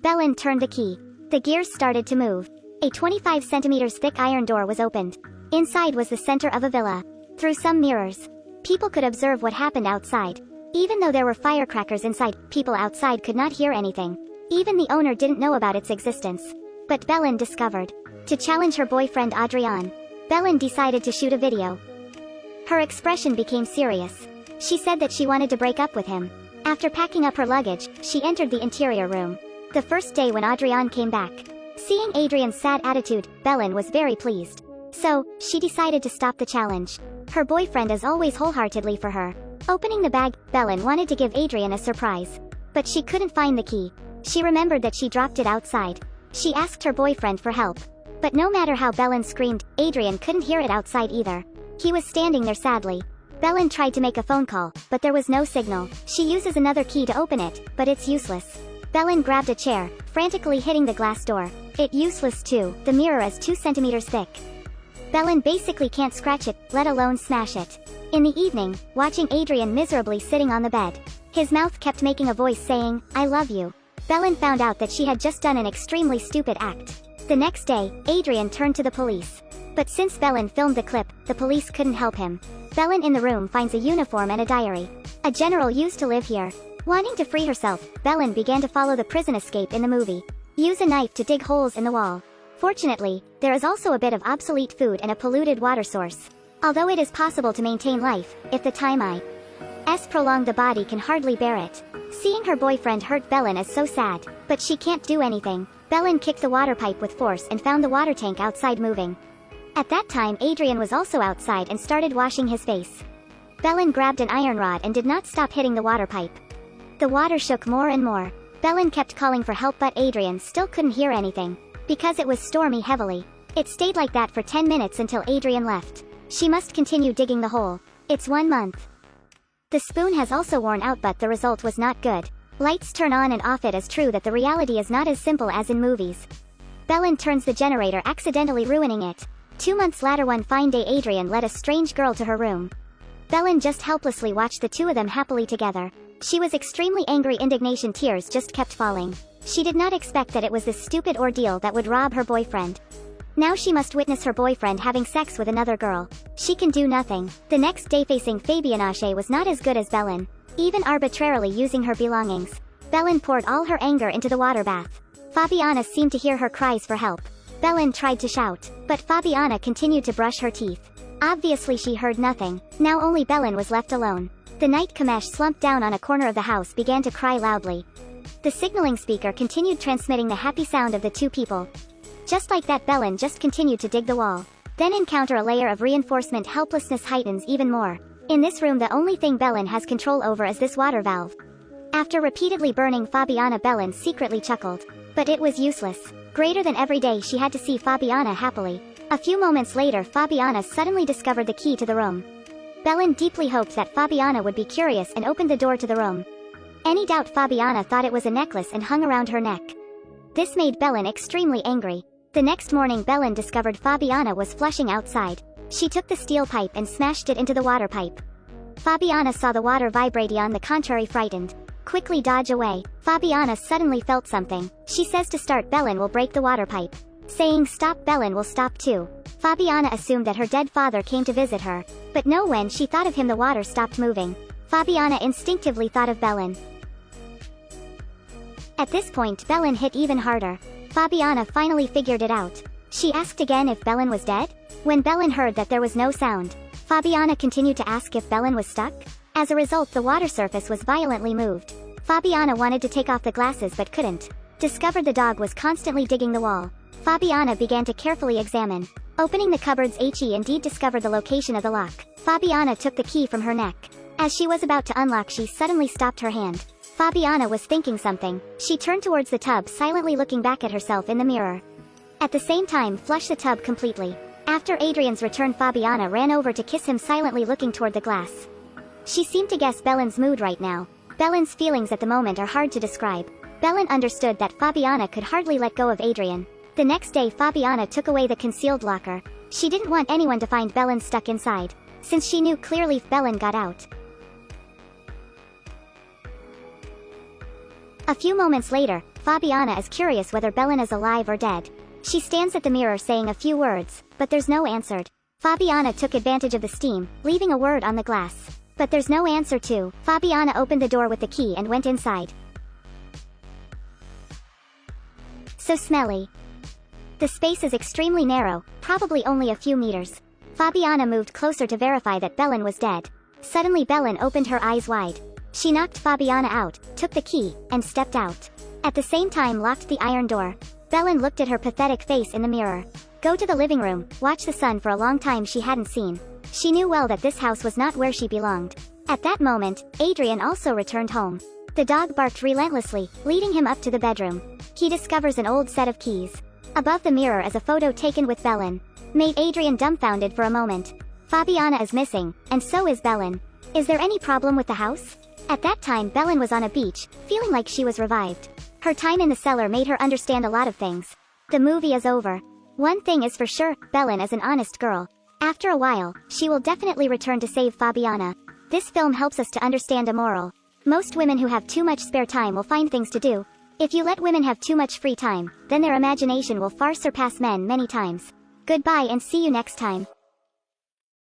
Belen turned the key. The gears started to move. A 25 centimeters thick iron door was opened. Inside was the center of a villa. Through some mirrors, people could observe what happened outside. Even though there were firecrackers inside, people outside could not hear anything. Even the owner didn't know about its existence. But Belen discovered. To challenge her boyfriend Adrian, Belen decided to shoot a video. Her expression became serious. She said that she wanted to break up with him. After packing up her luggage, she entered the interior room. The first day when Adrian came back, seeing Adrian's sad attitude, Belen was very pleased. So, she decided to stop the challenge. Her boyfriend is always wholeheartedly for her. Opening the bag, Belen wanted to give Adrian a surprise. But she couldn't find the key. She remembered that she dropped it outside. She asked her boyfriend for help. But no matter how Belen screamed, Adrian couldn't hear it outside either. He was standing there sadly. Belen tried to make a phone call, but there was no signal. She uses another key to open it, but it's useless. Belen grabbed a chair, frantically hitting the glass door. It's useless too, the mirror is 2 centimeters thick. Belen basically can't scratch it, let alone smash it. In the evening, watching Adrian miserably sitting on the bed, his mouth kept making a voice saying, "I love you." Belen found out that she had just done an extremely stupid act. The next day, Adrian turned to the police. But since Belen filmed the clip, the police couldn't help him. Belen in the room finds a uniform and a diary. A general used to live here. Wanting to free herself, Belen began to follow the prison escape in the movie. Use a knife to dig holes in the wall. Fortunately, there is also a bit of obsolete food and a polluted water source. Although it is possible to maintain life, if the time is prolonged, the body can hardly bear it. Seeing her boyfriend hurt Belen is so sad, but she can't do anything. Belen kicked the water pipe with force and found the water tank outside moving. At that time Adrian was also outside and started washing his face. Belen grabbed an iron rod and did not stop hitting the water pipe. The water shook more and more. Belen kept calling for help but Adrian still couldn't hear anything. Because it was stormy heavily. It stayed like that for 10 minutes until Adrian left. She must continue digging the hole. It's 1 month. The spoon has also worn out but the result was not good. Lights turn on and off. It is true that the reality is not as simple as in movies. Belen turns the generator, accidentally ruining it. 2 months later, one fine day, Adrian led a strange girl to her room. Belen just helplessly watched the two of them happily together. She was extremely angry. Indignation tears just kept falling. She did not expect that it was this stupid ordeal that would rob her boyfriend. Now she must witness her boyfriend having sex with another girl. She can do nothing. The next day, facing Fabianache was not as good as Belen. Even arbitrarily using her belongings, Belen poured all her anger into the water bath. Fabiana seemed to hear her cries for help. Belen tried to shout, but Fabiana continued to brush her teeth. Obviously she heard nothing. Now only Belen was left alone. The night Kamesh slumped down on a corner of the house, began to cry loudly. The signaling speaker continued transmitting the happy sound of the two people. Just like that, Belen just continued to dig the wall. Then encounter a layer of reinforcement. Helplessness heightens even more. In this room, the only thing Belen has control over is this water valve. After repeatedly burning Fabiana, Belen secretly chuckled. But it was useless. Greater than every day, she had to see Fabiana happily. A few moments later, Fabiana suddenly discovered the key to the room. Belen deeply hoped that Fabiana would be curious and opened the door to the room. Any doubt, Fabiana thought it was a necklace and hung around her neck. This made Belen extremely angry. The next morning, Belen discovered Fabiana was flushing outside. She took the steel pipe and smashed it into the water pipe. Fabiana saw the water vibrating. On the contrary, frightened, quickly dodge away. Fabiana suddenly felt something. She says to start, Belen will break the water pipe. Saying stop, Belen will stop too. Fabiana assumed that her dead father came to visit her. But no, when she thought of him, the water stopped moving. Fabiana instinctively thought of Belen. At this point, Belen hit even harder. Fabiana finally figured it out. She asked again if Belen was dead. When Belen heard that there was no sound, Fabiana continued to ask if Belen was stuck. As a result, the water surface was violently moved. Fabiana wanted to take off the glasses but couldn't. Discovered the dog was constantly digging the wall. Fabiana began to carefully examine. Opening the cupboards, he indeed discovered the location of the lock. Fabiana took the key from her neck. As she was about to unlock, she suddenly stopped her hand. Fabiana was thinking something. She turned towards the tub, silently looking back at herself in the mirror. At the same time, flush the tub completely. After Adrian's return, Fabiana ran over to kiss him, silently looking toward the glass. She seemed to guess Belen's mood right now. Belen's feelings at the moment are hard to describe. Belen understood that Fabiana could hardly let go of Adrian. The next day, Fabiana took away the concealed locker. She didn't want anyone to find Belen stuck inside, since she knew clearly if Belen got out. A few moments later, Fabiana is curious whether Belen is alive or dead. She stands at the mirror saying a few words, but there's no answered. Fabiana took advantage of the steam, leaving a word on the glass. But there's no answer too. Fabiana opened the door with the key and went inside. So smelly. The space is extremely narrow, probably only a few meters. Fabiana moved closer to verify that Belen was dead. Suddenly Belen opened her eyes wide. She knocked Fabiana out, took the key, and stepped out. At the same time locked the iron door. Belen looked at her pathetic face in the mirror. Go to the living room, watch the sun for a long time she hadn't seen. She knew well that this house was not where she belonged. At that moment, Adrian also returned home. The dog barked relentlessly, leading him up to the bedroom. He discovers an old set of keys. Above the mirror is a photo taken with Belen. Made Adrian dumbfounded for a moment. Fabiana is missing, and so is Belen. Is there any problem with the house? At that time Belen was on a beach, feeling like she was revived. Her time in the cellar made her understand a lot of things. The movie is over. One thing is for sure, Belen is an honest girl. After a while, she will definitely return to save Fabiana. This film helps us to understand a moral. Most women who have too much spare time will find things to do. If you let women have too much free time, then their imagination will far surpass men many times. Goodbye and see you next time.